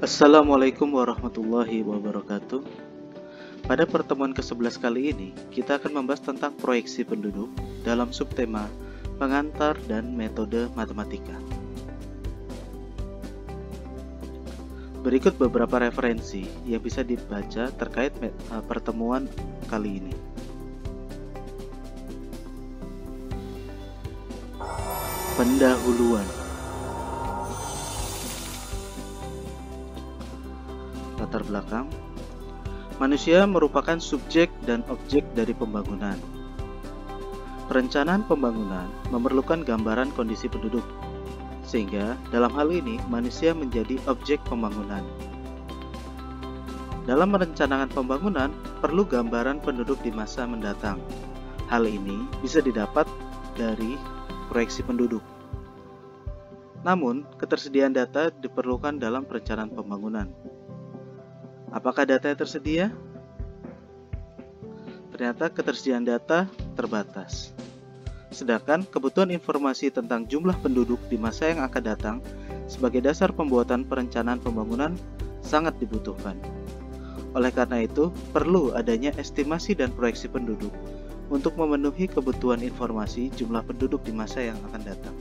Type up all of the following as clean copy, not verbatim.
Assalamualaikum warahmatullahi wabarakatuh. Pada pertemuan ke-11 kali ini, kita akan membahas tentang proyeksi penduduk dalam subtema pengantar dan metode matematika. Berikut beberapa referensi yang bisa dibaca terkait pertemuan kali ini. Pendahuluan. Latar belakang. Manusia merupakan subjek dan objek dari pembangunan. Perencanaan pembangunan memerlukan gambaran kondisi penduduk, sehingga dalam hal ini manusia menjadi objek pembangunan. Dalam merencanakan pembangunan, perlu gambaran penduduk di masa mendatang. Hal ini bisa didapat dari proyeksi penduduk. Namun, ketersediaan data diperlukan dalam perencanaan pembangunan. Apakah data tersedia? Ternyata ketersediaan data terbatas. Sedangkan kebutuhan informasi tentang jumlah penduduk di masa yang akan datang sebagai dasar pembuatan perencanaan pembangunan sangat dibutuhkan. Oleh karena itu, perlu adanya estimasi dan proyeksi penduduk untuk memenuhi kebutuhan informasi jumlah penduduk di masa yang akan datang.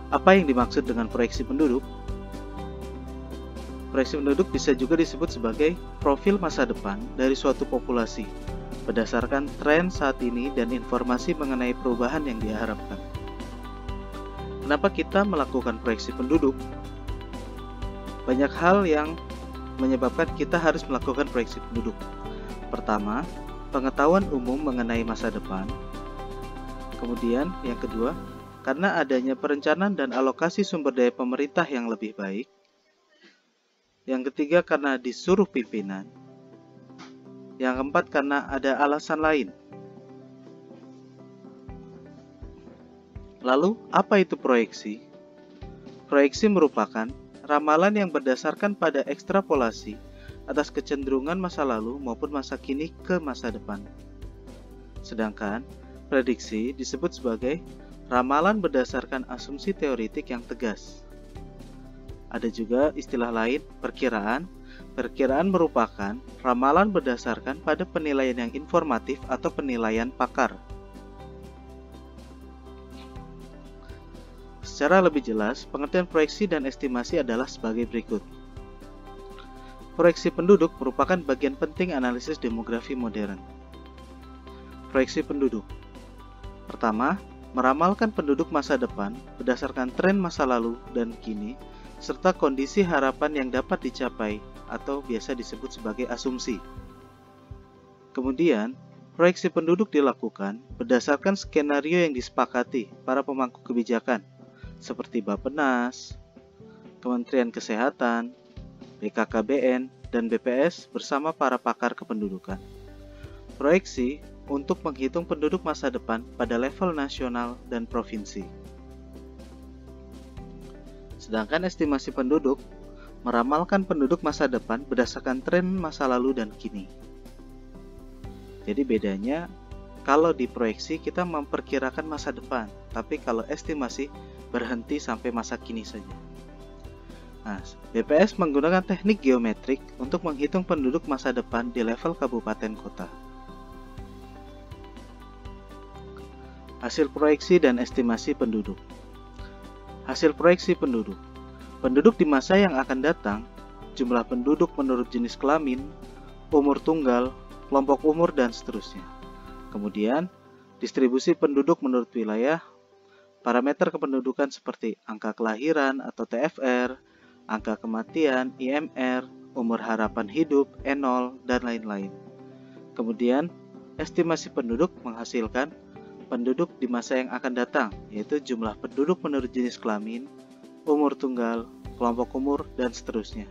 Apa yang dimaksud dengan proyeksi penduduk? Proyeksi penduduk bisa juga disebut sebagai profil masa depan dari suatu populasi berdasarkan tren saat ini dan informasi mengenai perubahan yang diharapkan. Kenapa kita melakukan proyeksi penduduk? Banyak hal yang menyebabkan kita harus melakukan proyeksi penduduk. Pertama, pengetahuan umum mengenai masa depan. Kemudian, yang kedua, karena adanya perencanaan dan alokasi sumber daya pemerintah yang lebih baik. Yang ketiga, karena disuruh pimpinan. Yang keempat, karena ada alasan lain. Lalu, apa itu proyeksi? Proyeksi merupakan ramalan yang berdasarkan pada ekstrapolasi atas kecenderungan masa lalu maupun masa kini ke masa depan. Sedangkan, prediksi disebut sebagai ramalan berdasarkan asumsi teoritik yang tegas. Ada juga istilah lain, perkiraan. Perkiraan merupakan ramalan berdasarkan pada penilaian yang informatif atau penilaian pakar. Secara lebih jelas, pengertian proyeksi dan estimasi adalah sebagai berikut. Proyeksi penduduk merupakan bagian penting analisis demografi modern. Proyeksi penduduk. Pertama, meramalkan penduduk masa depan berdasarkan tren masa lalu dan kini, serta kondisi harapan yang dapat dicapai atau biasa disebut sebagai asumsi. Kemudian, proyeksi penduduk dilakukan berdasarkan skenario yang disepakati para pemangku kebijakan, seperti Bappenas, Kementerian Kesehatan, BKKBN, dan BPS bersama para pakar kependudukan. Proyeksi untuk menghitung penduduk masa depan pada level nasional dan provinsi. Sedangkan estimasi penduduk meramalkan penduduk masa depan berdasarkan tren masa lalu dan kini. Jadi bedanya, kalau di proyeksi kita memperkirakan masa depan, tapi kalau estimasi berhenti sampai masa kini saja. Nah, BPS menggunakan teknik geometrik untuk menghitung penduduk masa depan di level kabupaten kota. Hasil proyeksi dan estimasi penduduk. Hasil proyeksi penduduk. Penduduk di masa yang akan datang, jumlah penduduk menurut jenis kelamin, umur tunggal, kelompok umur, dan seterusnya. Kemudian, distribusi penduduk menurut wilayah, parameter kependudukan seperti angka kelahiran atau TFR, angka kematian, IMR, umur harapan hidup, E0, dan lain-lain. Kemudian, estimasi penduduk menghasilkan penduduk di masa yang akan datang, yaitu jumlah penduduk menurut jenis kelamin, umur tunggal, kelompok umur, dan seterusnya.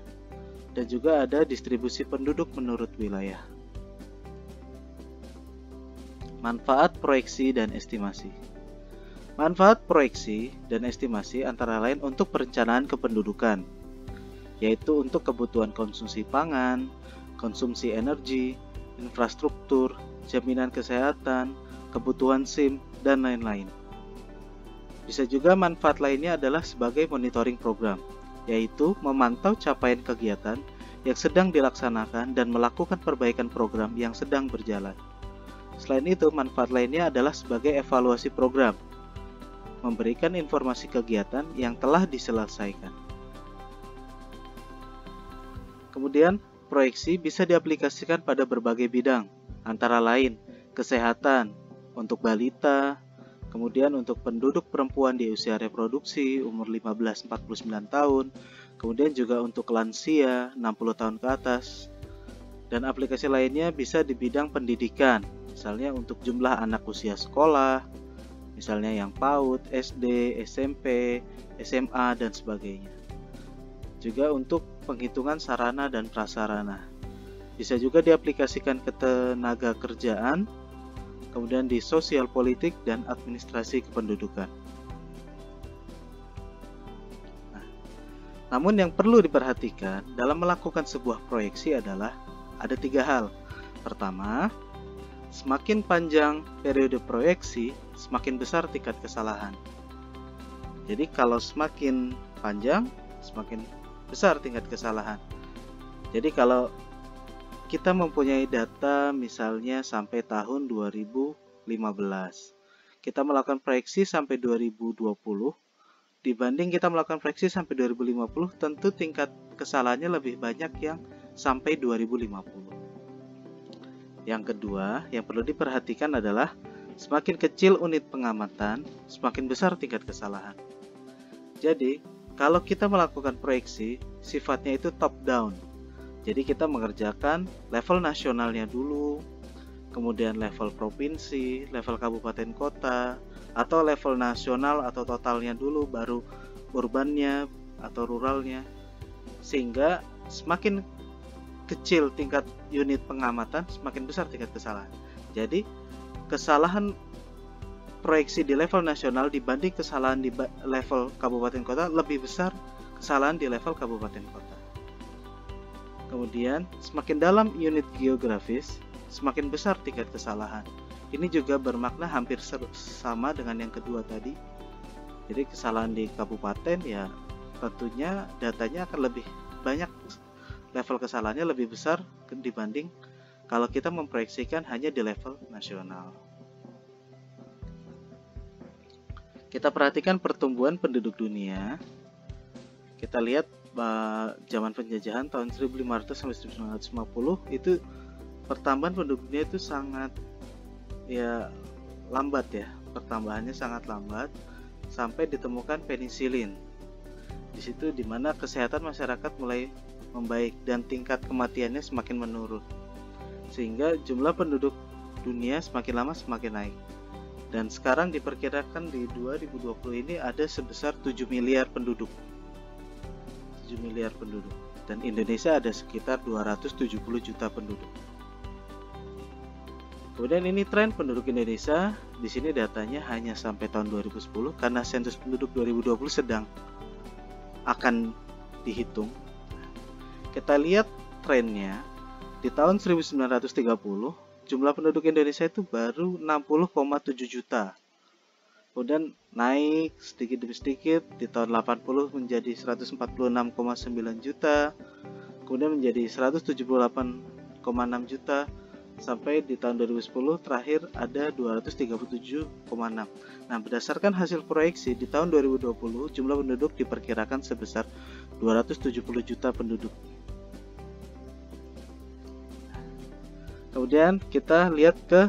Dan juga ada distribusi penduduk menurut wilayah. Manfaat proyeksi dan estimasi. Manfaat proyeksi dan estimasi antara lain untuk perencanaan kependudukan, yaitu untuk kebutuhan konsumsi pangan, konsumsi energi, infrastruktur, jaminan kesehatan, kebutuhan SIM, dan lain-lain. Bisa juga manfaat lainnya adalah sebagai monitoring program, yaitu memantau capaian kegiatan yang sedang dilaksanakan dan melakukan perbaikan program yang sedang berjalan. Selain itu, manfaat lainnya adalah sebagai evaluasi program, memberikan informasi kegiatan yang telah diselesaikan. Kemudian, proyeksi bisa diaplikasikan pada berbagai bidang, antara lain kesehatan untuk balita, kemudian untuk penduduk perempuan di usia reproduksi umur 15-49 tahun, kemudian juga untuk lansia 60 tahun ke atas. Dan aplikasi lainnya bisa di bidang pendidikan, misalnya untuk jumlah anak usia sekolah, misalnya yang PAUD, SD, SMP, SMA, dan sebagainya. Juga untuk penghitungan sarana dan prasarana. Bisa juga diaplikasikan ke tenaga kerjaan, kemudian di sosial politik dan administrasi kependudukan. Namun yang perlu diperhatikan dalam melakukan sebuah proyeksi adalah ada 3 hal. Pertama, semakin panjang periode proyeksi, semakin besar tingkat kesalahan. Jadi kalau semakin panjang, semakin besar tingkat kesalahan. Jadi kalau kita mempunyai data misalnya sampai tahun 2015. Kita melakukan proyeksi sampai 2020. Dibanding kita melakukan proyeksi sampai 2050, tentu tingkat kesalahannya lebih banyak yang sampai 2050. Yang kedua, yang perlu diperhatikan adalah semakin kecil unit pengamatan, semakin besar tingkat kesalahan. Jadi, kalau kita melakukan proyeksi, sifatnya itu top down. Jadi kita mengerjakan level nasionalnya dulu, kemudian level provinsi, level kabupaten kota, atau level nasional atau totalnya dulu, baru urbannya atau ruralnya. Sehingga semakin kecil tingkat unit pengamatan, semakin besar tingkat kesalahan. Jadi kesalahan proyeksi di level nasional dibanding kesalahan di level kabupaten kota lebih besar kesalahan di level kabupaten kota. Kemudian, semakin dalam unit geografis, semakin besar tingkat kesalahan. Ini juga bermakna hampir sama dengan yang kedua tadi. Jadi kesalahan di kabupaten ya tentunya datanya akan lebih banyak, level kesalahannya lebih besar dibanding kalau kita memproyeksikan hanya di level nasional. Kita perhatikan pertumbuhan penduduk dunia. Kita lihat zaman penjajahan tahun 1500 sampai 1950 itu pertambahan penduduk dunia itu sangat lambat ya, pertambahannya sangat lambat sampai ditemukan penisilin. Di situ dimana kesehatan masyarakat mulai membaik dan tingkat kematiannya semakin menurun, sehingga jumlah penduduk dunia semakin lama semakin naik. Dan sekarang diperkirakan di 2020 ini ada sebesar 7 miliar penduduk. 7 miliar penduduk, dan Indonesia ada sekitar 270 juta penduduk. Kemudian ini tren penduduk Indonesia. Di sini datanya hanya sampai tahun 2010 karena sensus penduduk 2020 sedang akan dihitung. Kita lihat trennya. Di tahun 1930 jumlah penduduk Indonesia itu baru 60,7 juta. Kemudian naik sedikit demi sedikit, di tahun 80 menjadi 146,9 juta, kemudian menjadi 178,6 juta, sampai di tahun 2010 terakhir ada 237,6. Nah, berdasarkan hasil proyeksi di tahun 2020 jumlah penduduk diperkirakan sebesar 270 juta penduduk. Kemudian kita lihat ke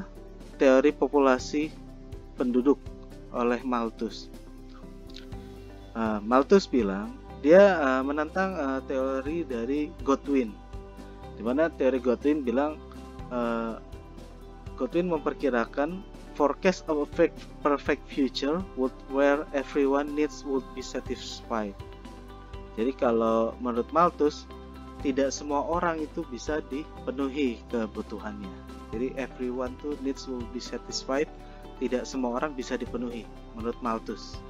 teori populasi penduduk oleh Malthus. Malthus bilang dia menentang teori dari Godwin, di mana teori Godwin bilang Godwin memperkirakan forecast of a perfect future where everyone needs would be satisfied. Jadi kalau menurut Malthus tidak semua orang itu bisa dipenuhi kebutuhannya. Jadi everyone to needs will be satisfied. Tidak semua orang bisa dipenuhi menurut Malthus.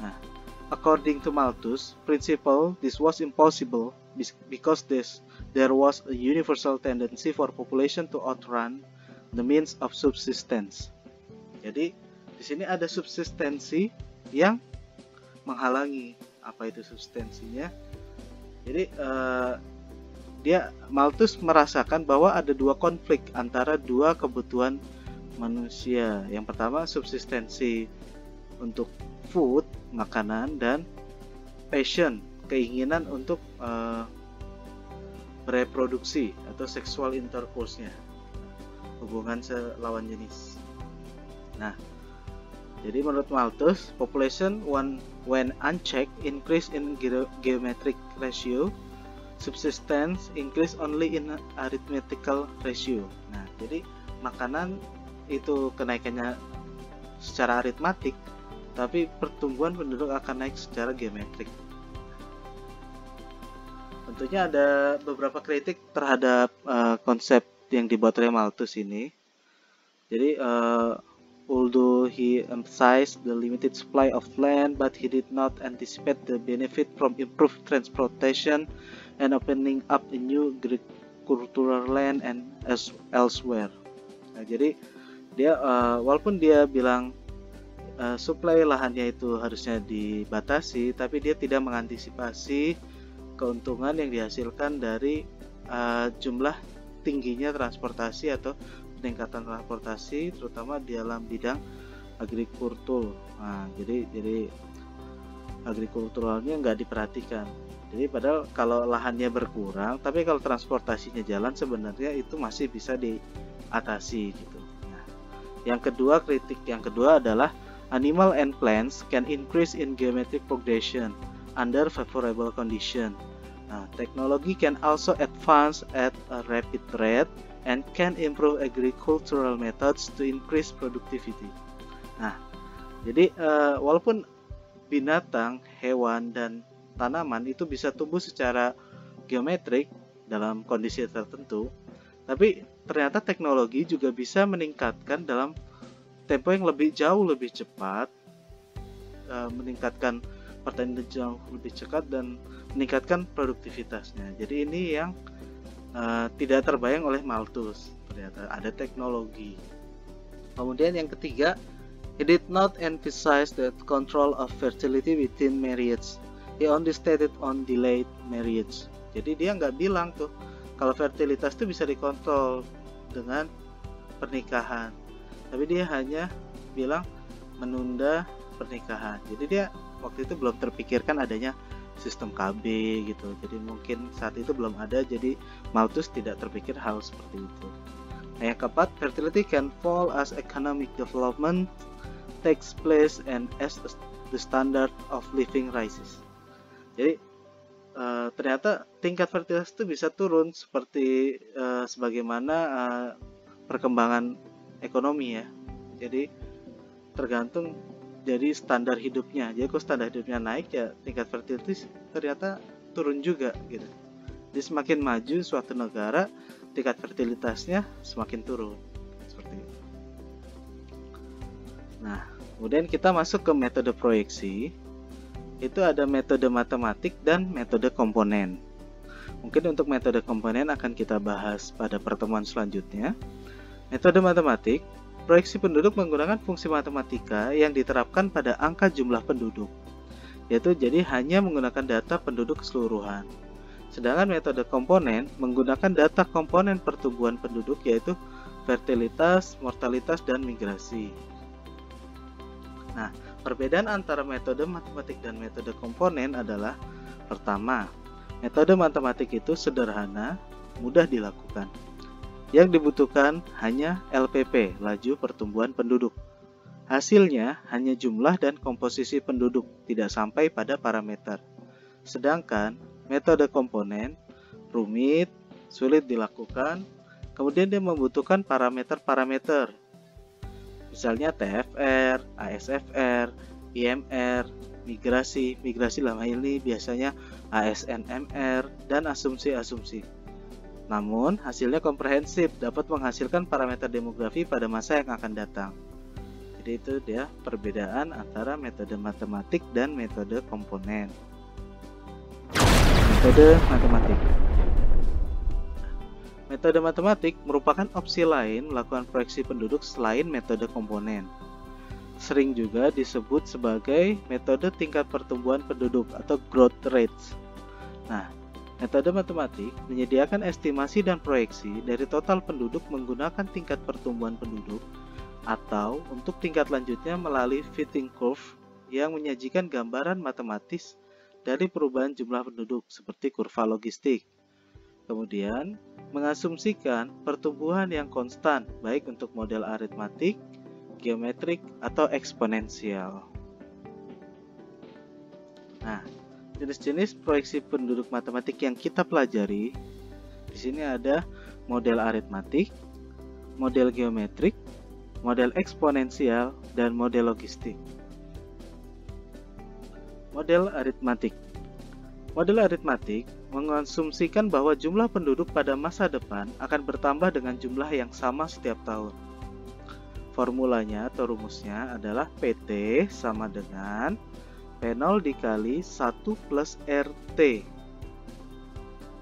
Nah, according to Malthus principle, this was impossible because there was a universal tendency for population to outrun the means of subsistence. Jadi di sini ada subsistensi yang menghalangi. Apa itu substansinya? Jadi Malthus merasakan bahwa ada dua konflik antara dua kebutuhan manusia. Yang pertama subsistensi untuk food, makanan, dan passion, keinginan untuk bereproduksi atau sexual intercourse-nya, hubungan selawan jenis. Nah, jadi menurut Malthus, population when unchecked increase in geometric ratio, subsistence increase only in arithmetical ratio. Nah, jadi makanan itu kenaikannya secara aritmatik, tapi pertumbuhan penduduk akan naik secara geometrik. Tentunya ada beberapa kritik terhadap konsep yang dibuat oleh Malthus ini. Jadi although he emphasized the limited supply of land, but he did not anticipate the benefit from improved transportation and opening up a new agricultural land and elsewhere. Nah, jadi dia walaupun dia bilang suplai lahannya itu harusnya dibatasi, tapi dia tidak mengantisipasi keuntungan yang dihasilkan dari jumlah tingginya transportasi atau peningkatan transportasi, terutama di dalam bidang agrikultur. Nah, jadi agrikulturalnya nggak diperhatikan. Jadi padahal kalau lahannya berkurang, tapi kalau transportasinya jalan, sebenarnya itu masih bisa diatasi gitu. Nah, kritik yang kedua adalah animal and plants can increase in geometric progression under favorable condition. Nah, teknologi can also advance at a rapid rate and can improve agricultural methods to increase productivity. Nah, jadi walaupun binatang, hewan, dan tanaman itu bisa tumbuh secara geometrik dalam kondisi tertentu, tapi ternyata teknologi juga bisa meningkatkan dalam tempo yang jauh lebih cepat, meningkatkan pertanian jauh lebih cepat dan meningkatkan produktivitasnya. Jadi ini yang tidak terbayang oleh Malthus, ternyata ada teknologi. Kemudian yang ketiga, he did not emphasize the control of fertility within marriage. He only stated on delayed marriage. Jadi dia nggak bilang tuh kalau fertilitas itu bisa dikontrol dengan pernikahan, tapi dia hanya bilang menunda pernikahan. Jadi dia waktu itu belum terpikirkan adanya sistem KB gitu, jadi mungkin saat itu belum ada, jadi Malthus tidak terpikir hal seperti itu. Nah, yang keempat, fertility can fall as economic development takes place and as the standard of living rises. Jadi ternyata tingkat fertilitas itu bisa turun seperti sebagaimana perkembangan ekonomi ya. Jadi tergantung dari standar hidupnya. Jadi kalau standar hidupnya naik, ya tingkat fertilitas ternyata turun juga gitu. Jadi semakin maju suatu negara, tingkat fertilitasnya semakin turun seperti itu. Nah, kemudian kita masuk ke metode proyeksi. Itu ada metode matematik dan metode komponen. Mungkin untuk metode komponen akan kita bahas pada pertemuan selanjutnya. Metode matematik, proyeksi penduduk menggunakan fungsi matematika yang diterapkan pada angka jumlah penduduk, yaitu jadi hanya menggunakan data penduduk keseluruhan. Sedangkan metode komponen menggunakan data komponen pertumbuhan penduduk, yaitu fertilitas, mortalitas, dan migrasi. Nah, perbedaan antara metode matematik dan metode komponen adalah, pertama, metode matematik itu sederhana, mudah dilakukan. Yang dibutuhkan hanya LPP, laju pertumbuhan penduduk. Hasilnya hanya jumlah dan komposisi penduduk, tidak sampai pada parameter. Sedangkan metode komponen rumit, sulit dilakukan, kemudian dia membutuhkan parameter-parameter. Misalnya TFR, ASFR, IMR, migrasi dalam hal ini biasanya ASNMR, dan asumsi-asumsi. Namun, hasilnya komprehensif, dapat menghasilkan parameter demografi pada masa yang akan datang. Jadi itu dia perbedaan antara metode matematik dan metode komponen. Metode matematik. Metode matematik merupakan opsi lain melakukan proyeksi penduduk selain metode komponen. sering juga disebut sebagai metode tingkat pertumbuhan penduduk atau growth rates. Nah, metode matematik menyediakan estimasi dan proyeksi dari total penduduk menggunakan tingkat pertumbuhan penduduk atau untuk tingkat lanjutnya melalui fitting curve yang menyajikan gambaran matematis dari perubahan jumlah penduduk seperti kurva logistik. Kemudian, mengasumsikan pertumbuhan yang konstan baik untuk model aritmatik, geometrik, atau eksponensial. Nah, jenis-jenis proyeksi penduduk matematik yang kita pelajari di sini ada model aritmatik, model geometrik, model eksponensial, dan model logistik. Model aritmatik. Model aritmatik mengasumsikan bahwa jumlah penduduk pada masa depan akan bertambah dengan jumlah yang sama setiap tahun. Formulanya atau rumusnya adalah PT sama dengan P0 dikali 1 plus RT.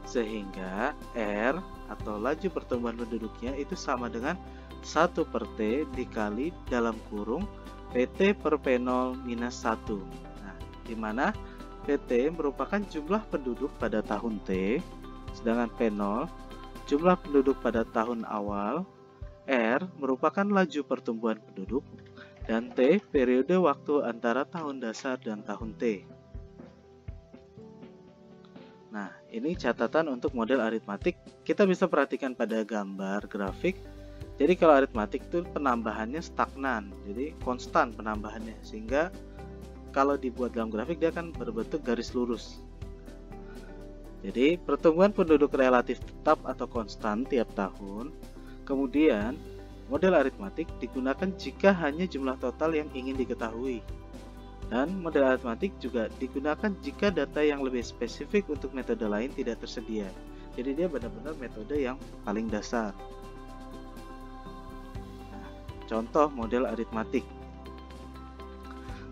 Sehingga R atau laju pertumbuhan penduduknya itu sama dengan 1 per T dikali dalam kurung PT per P0 minus 1. Nah, di mana PT merupakan jumlah penduduk pada tahun T, sedangkan P0 jumlah penduduk pada tahun awal, R merupakan laju pertumbuhan penduduk, dan T periode waktu antara tahun dasar dan tahun T. Nah, ini catatan untuk model aritmatik. Kita bisa perhatikan pada gambar grafik. Jadi kalau aritmatik itu penambahannya stagnan, jadi konstan penambahannya, sehingga kalau dibuat dalam grafik dia akan berbentuk garis lurus. Jadi pertumbuhan penduduk relatif tetap atau konstan tiap tahun. Kemudian model aritmatik digunakan jika hanya jumlah total yang ingin diketahui. Dan model aritmatik juga digunakan jika data yang lebih spesifik untuk metode lain tidak tersedia. Jadi dia benar-benar metode yang paling dasar. Nah, contoh model aritmatik.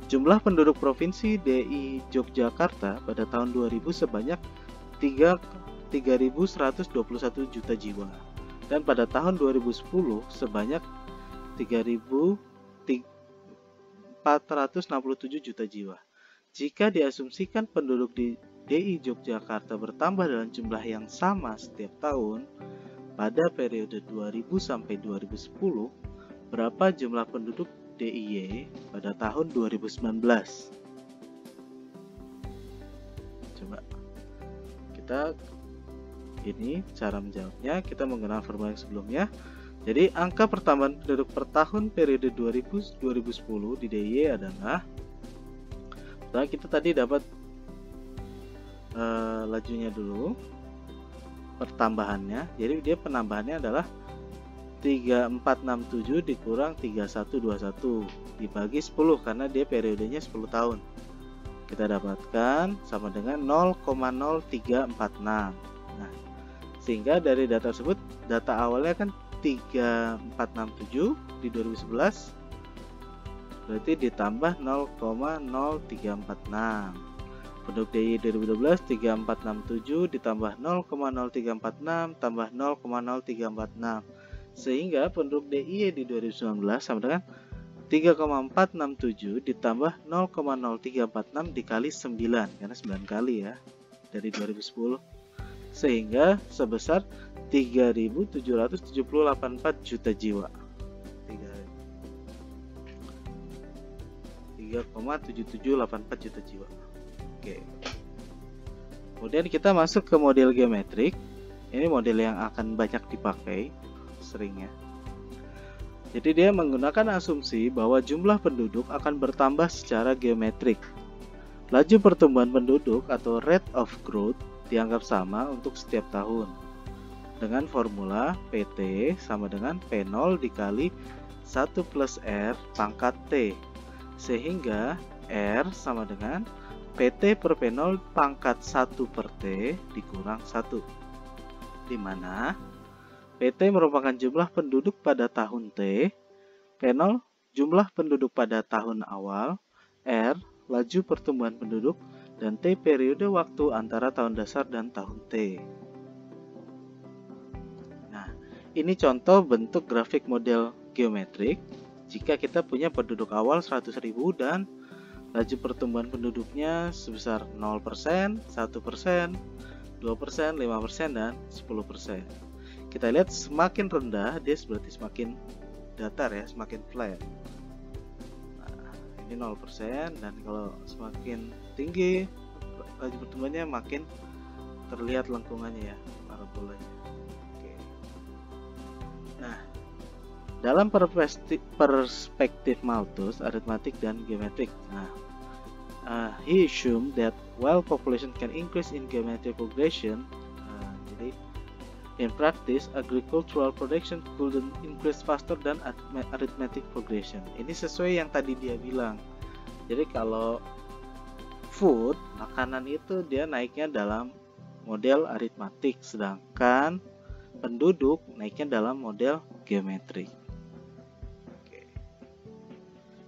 Jumlah penduduk Provinsi DI Yogyakarta pada tahun 2000 sebanyak 3.121 juta jiwa, dan pada tahun 2010 sebanyak 3.467 juta jiwa. Jika diasumsikan penduduk di DI Yogyakarta bertambah dalam jumlah yang sama setiap tahun, pada periode 2000 sampai 2010, berapa jumlah penduduk DIY pada tahun 2019? Coba kita ini cara menjawabnya, kita menggunakan formula yang sebelumnya. Jadi angka pertambahan penduduk per tahun periode 2000-2010 di DIY adalah, nah kita tadi dapat lajunya dulu, pertambahannya. Jadi dia penambahannya adalah 3467 dikurang 3121 dibagi 10 karena dia periodenya 10 tahun. Kita dapatkan sama dengan 0,0346. Nah, sehingga dari data tersebut, data awalnya kan 3467 di 2011, berarti ditambah 0,0346. Penduduk DIY 2012 3467 ditambah 0,0346 tambah 0,0346. Sehingga penduduk DIY di 2019 sama dengan 3,467 ditambah 0,0346 dikali 9, karena 9 kali ya dari 2010, sehingga sebesar 3.778,4 juta jiwa. 3,7784 juta jiwa. Oke. Kemudian kita masuk ke model geometrik. Ini model yang akan banyak dipakai seringnya. Jadi dia menggunakan asumsi bahwa jumlah penduduk akan bertambah secara geometrik. Laju pertumbuhan penduduk atau rate of growth dianggap sama untuk setiap tahun dengan formula PT sama dengan P0 dikali 1 plus R pangkat T, sehingga R sama dengan PT per P0 pangkat 1 per T dikurang 1, di mana PT merupakan jumlah penduduk pada tahun T, P0 jumlah penduduk pada tahun awal, R laju pertumbuhan penduduk, dan T periode waktu antara tahun dasar dan tahun T. Nah, ini contoh bentuk grafik model geometrik. jika kita punya penduduk awal 100.000 dan laju pertumbuhan penduduknya sebesar 0%, 1%, 2%, 5%, dan 10%. Kita lihat semakin rendah dia berarti semakin datar ya, semakin flat. Nah, ini 0%, dan kalau semakin tinggi laju pertumbuhannya makin terlihat lengkungannya ya, parabolanya. Oke. Nah, dalam perspektif Malthus, aritmatik dan geometrik. He assumed that while population can increase in geometric progression, jadi in practice agricultural production couldn't increase faster than arithmetic progression. Ini sesuai yang tadi dia bilang. Jadi kalau food, makanan itu dia naiknya dalam model aritmatik, sedangkan penduduk naiknya dalam model geometrik.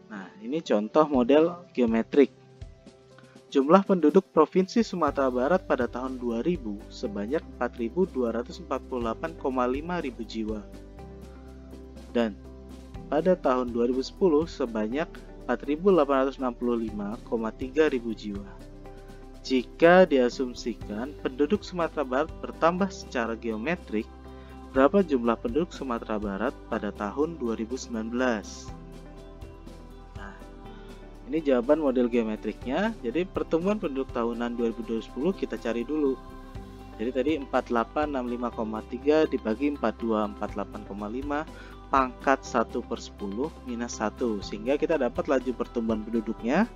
Nah, ini contoh model geometrik. Jumlah penduduk Provinsi Sumatera Barat pada tahun 2000 sebanyak 4.248,5 ribu jiwa. Dan pada tahun 2010 sebanyak 4.865,3 ribu jiwa. Jika diasumsikan penduduk Sumatera Barat bertambah secara geometrik, berapa jumlah penduduk Sumatera Barat pada tahun 2019? Ini jawaban model geometriknya. Jadi pertumbuhan penduduk tahunan 2020 kita cari dulu. Jadi tadi 4865,3 dibagi 4248,5 pangkat 1/10 minus 1. Sehingga kita dapat laju pertumbuhan penduduknya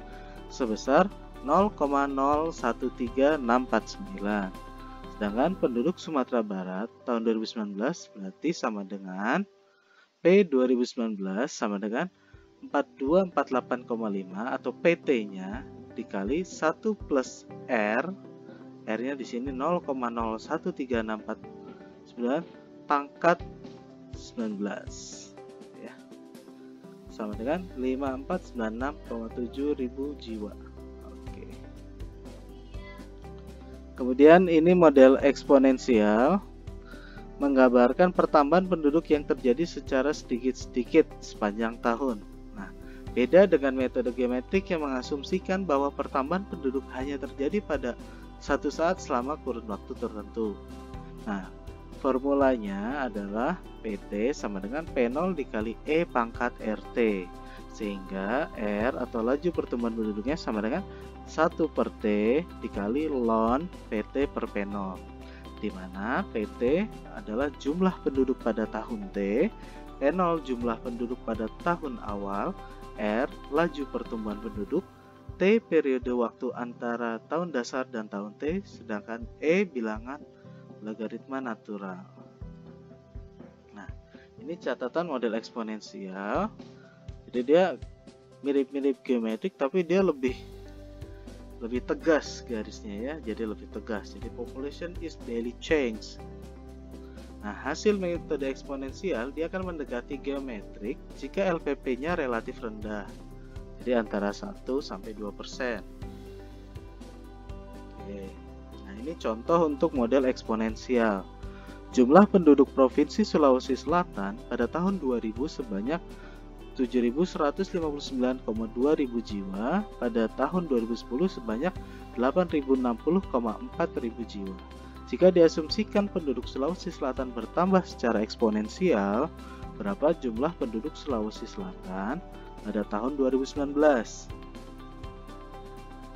sebesar 0,013649. Sedangkan penduduk Sumatera Barat tahun 2019 berarti sama dengan P 2019 sama dengan 4248,5 atau PT-nya dikali 1 plus R. R-nya di sini 0,013649 pangkat 19 ya. Sama dengan 5496,7 ribu jiwa. Oke. Kemudian ini model eksponensial menggambarkan pertambahan penduduk yang terjadi secara sedikit-sedikit sepanjang tahun. Beda dengan metode geometrik yang mengasumsikan bahwa pertambahan penduduk hanya terjadi pada satu saat selama kurun waktu tertentu. Nah, formulanya adalah PT sama dengan P0 dikali E pangkat RT. Sehingga R atau laju pertumbuhan penduduknya sama dengan 1 per T dikali ln PT per P0. Di mana PT adalah jumlah penduduk pada tahun T, P0 jumlah penduduk pada tahun awal, R laju pertumbuhan penduduk, T periode waktu antara tahun dasar dan tahun T, sedangkan E bilangan logaritma natural. Nah, ini catatan model eksponensial. Jadi dia mirip-mirip geometrik tapi dia lebih tegas garisnya ya, jadi lebih tegas. Jadi population is daily change. Nah, hasil metode eksponensial dia akan mendekati geometrik jika LPP-nya relatif rendah. Jadi antara 1 sampai 2%. Oke. Nah, ini contoh untuk model eksponensial. Jumlah penduduk Provinsi Sulawesi Selatan pada tahun 2000 sebanyak 7.159,2 ribu jiwa, pada tahun 2010 sebanyak 8.060,4 ribu jiwa. Jika diasumsikan penduduk Sulawesi Selatan bertambah secara eksponensial, berapa jumlah penduduk Sulawesi Selatan pada tahun 2019?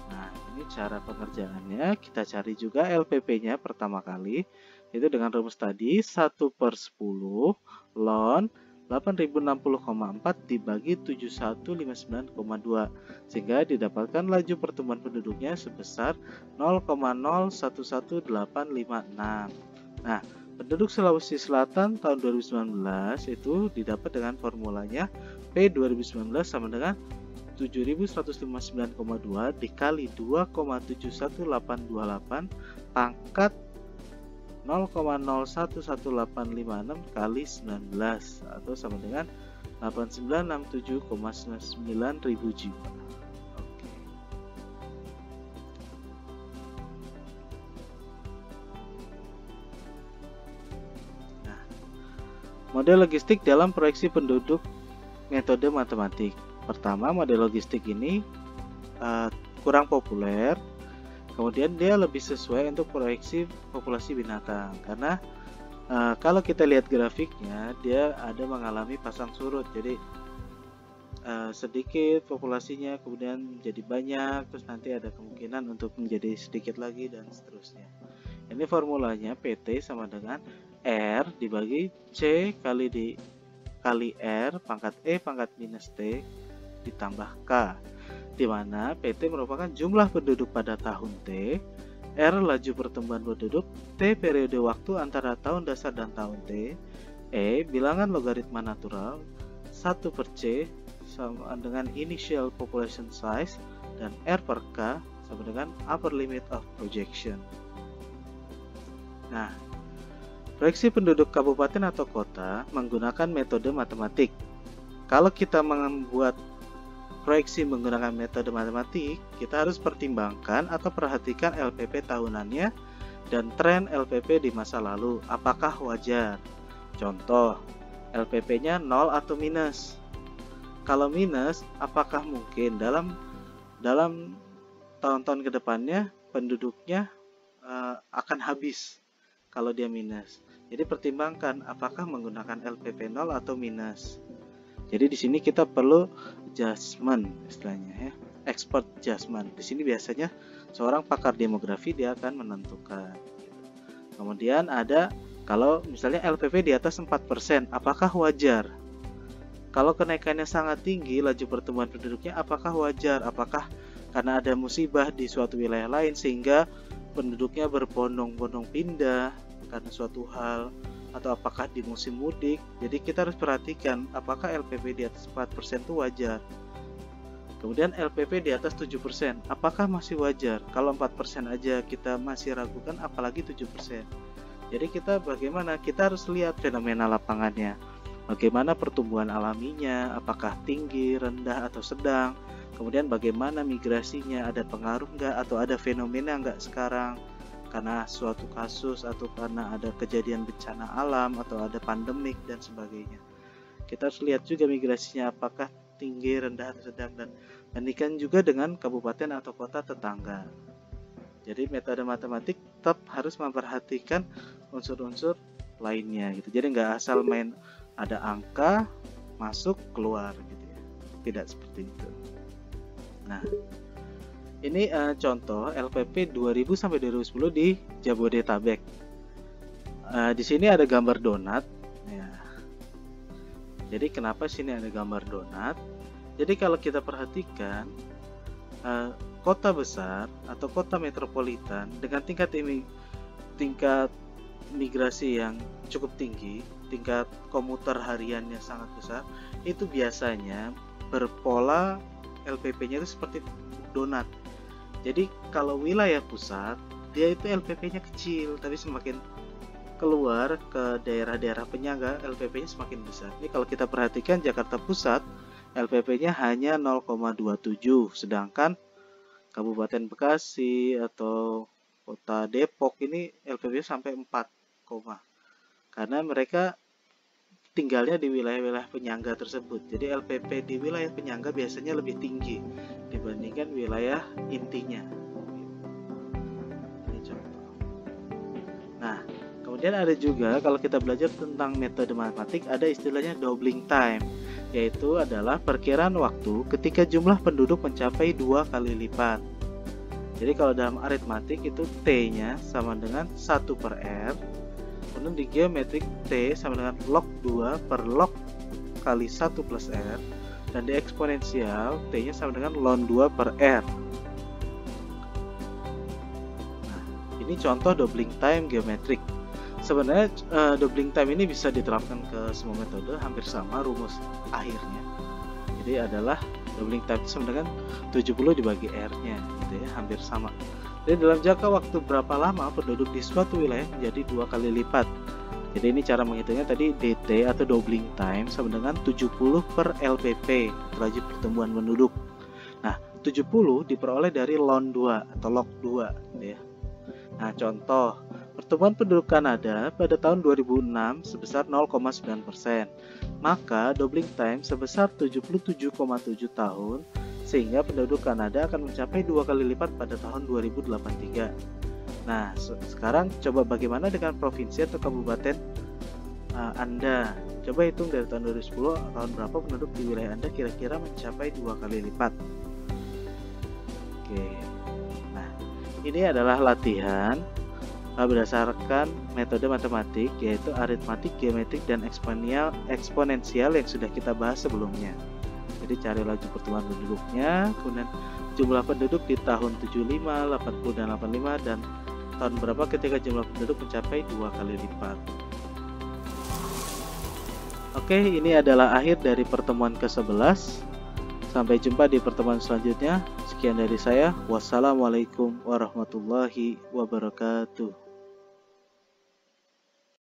Nah, ini cara pengerjaannya. Kita cari juga LPP-nya pertama kali, itu dengan rumus tadi 1/10 ln 8.060,4 dibagi 7159,2, sehingga didapatkan laju pertumbuhan penduduknya sebesar 0,011856. Nah, penduduk Sulawesi Selatan tahun 2019 itu didapat dengan formulanya P 2019 sama dengan 7159,2 dikali 2,71828 pangkat 0,011856 kali 19 atau sama dengan 8967,99 ribu jiwa. Oke. Nah, model logistik dalam proyeksi penduduk metode matematik. Pertama, model logistik ini kurang populer. Kemudian dia lebih sesuai untuk proyeksi populasi binatang karena kalau kita lihat grafiknya, dia ada mengalami pasang surut. Jadi sedikit populasinya, kemudian jadi banyak, terus nanti ada kemungkinan untuk menjadi sedikit lagi dan seterusnya. Ini formulanya PT sama dengan R dibagi C kali R pangkat E pangkat minus T ditambah K, di mana PT merupakan jumlah penduduk pada tahun T, R laju pertumbuhan penduduk, T periode waktu antara tahun dasar dan tahun T, E bilangan logaritma natural, 1 per C sama dengan initial population size, dan R per K sama dengan upper limit of projection. Nah, proyeksi penduduk kabupaten atau kota menggunakan metode matematik. Kalau kita membuat proyeksi menggunakan metode matematik, kita harus pertimbangkan atau perhatikan LPP tahunannya dan tren LPP di masa lalu. Apakah wajar? Contoh, LPP-nya 0 atau minus. Kalau minus, apakah mungkin dalam tahun-tahun ke depannya penduduknya akan habis kalau dia minus. Jadi pertimbangkan apakah menggunakan LPP 0 atau minus. Jadi di sini kita perlu adjustment istilahnya ya, expert adjustment. Di sini biasanya seorang pakar demografi dia akan menentukan. Kemudian ada kalau misalnya LPP di atas 4%, apakah wajar? Kalau kenaikannya sangat tinggi laju pertumbuhan penduduknya, apakah wajar? Apakah karena ada musibah di suatu wilayah lain sehingga penduduknya berbondong-bondong pindah karena suatu hal, atau apakah di musim mudik? Jadi kita harus perhatikan apakah LPP di atas 4% itu wajar. Kemudian LPP di atas 7%, apakah masih wajar? Kalau 4% aja kita masih ragukan, apalagi 7%. Jadi kita bagaimana? Kita harus lihat fenomena lapangannya. Bagaimana pertumbuhan alaminya, apakah tinggi, rendah, atau sedang. Kemudian bagaimana migrasinya, ada pengaruh nggak, atau ada fenomena nggak sekarang karena suatu kasus, atau karena ada kejadian bencana alam, atau ada pandemik dan sebagainya. Kita harus lihat juga migrasinya apakah tinggi, rendah, atau sedang, dan bandingkan juga dengan kabupaten atau kota tetangga. Jadi metode matematik tetap harus memperhatikan unsur-unsur lainnya gitu. Jadi nggak asal main ada angka masuk keluar gitu ya. Tidak seperti itu. Nah, ini contoh LPP 2000 sampai 2010 di Jabodetabek. Di sini ada gambar donat. Ya. Jadi kenapa sini ada gambar donat? Jadi kalau kita perhatikan kota besar atau kota metropolitan dengan tingkat migrasi yang cukup tinggi, tingkat komuter hariannya sangat besar, itu biasanya berpola LPP-nya itu seperti donat. Jadi kalau wilayah pusat dia itu LPP-nya kecil, tapi semakin keluar ke daerah-daerah penyangga LPP-nya semakin besar. Ini kalau kita perhatikan Jakarta Pusat LPP-nya hanya 0,27, sedangkan Kabupaten Bekasi atau Kota Depok ini LPP sampai 4, karena mereka tinggalnya di wilayah-wilayah penyangga tersebut. Jadi LPP di wilayah penyangga biasanya lebih tinggi dibandingkan wilayah intinya. Ini contoh. Nah, kemudian ada juga kalau kita belajar tentang metode matematik ada istilahnya doubling time, yaitu adalah perkiraan waktu ketika jumlah penduduk mencapai 2 kali lipat. Jadi kalau dalam aritmatik itu T-nya sama dengan 1 per R, kemudian di geometrik T sama dengan log 2 per log kali 1 plus R, dan di eksponensial T-nya sama dengan ln 2 per R. Nah, ini contoh doubling time geometrik. Sebenarnya doubling time ini bisa diterapkan ke semua metode, hampir sama rumus akhirnya. Jadi adalah doubling time sama dengan 70 dibagi R-nya, gitu ya, hampir sama. Jadi dalam jangka waktu berapa lama penduduk di suatu wilayah menjadi 2 kali lipat. Jadi ini cara menghitungnya tadi DT atau doubling time sama dengan 70 per LPP, laju pertumbuhan penduduk. Nah, 70 diperoleh dari ln 2 atau log 2, gitu ya. Nah, contoh pertumbuhan penduduk Kanada pada tahun 2006 sebesar 0,9%. maka doubling time sebesar 77,7 tahun, sehingga penduduk Kanada akan mencapai 2 kali lipat pada tahun 2083. Nah, sekarang coba bagaimana dengan provinsi atau kabupaten Anda? Coba hitung dari tahun 2010, tahun berapa penduduk di wilayah Anda kira-kira mencapai 2 kali lipat. Oke, nah ini adalah latihan berdasarkan metode matematik, yaitu aritmatik, geometrik, dan eksponensial yang sudah kita bahas sebelumnya. Jadi cari laju pertumbuhan penduduknya, kemudian jumlah penduduk di tahun 75, 80, dan 85, dan tahun berapa ketika jumlah penduduk mencapai 2 kali lipat. Oke, ini adalah akhir dari pertemuan ke-11. Sampai jumpa di pertemuan selanjutnya. Sekian dari saya. Wassalamualaikum warahmatullahi wabarakatuh.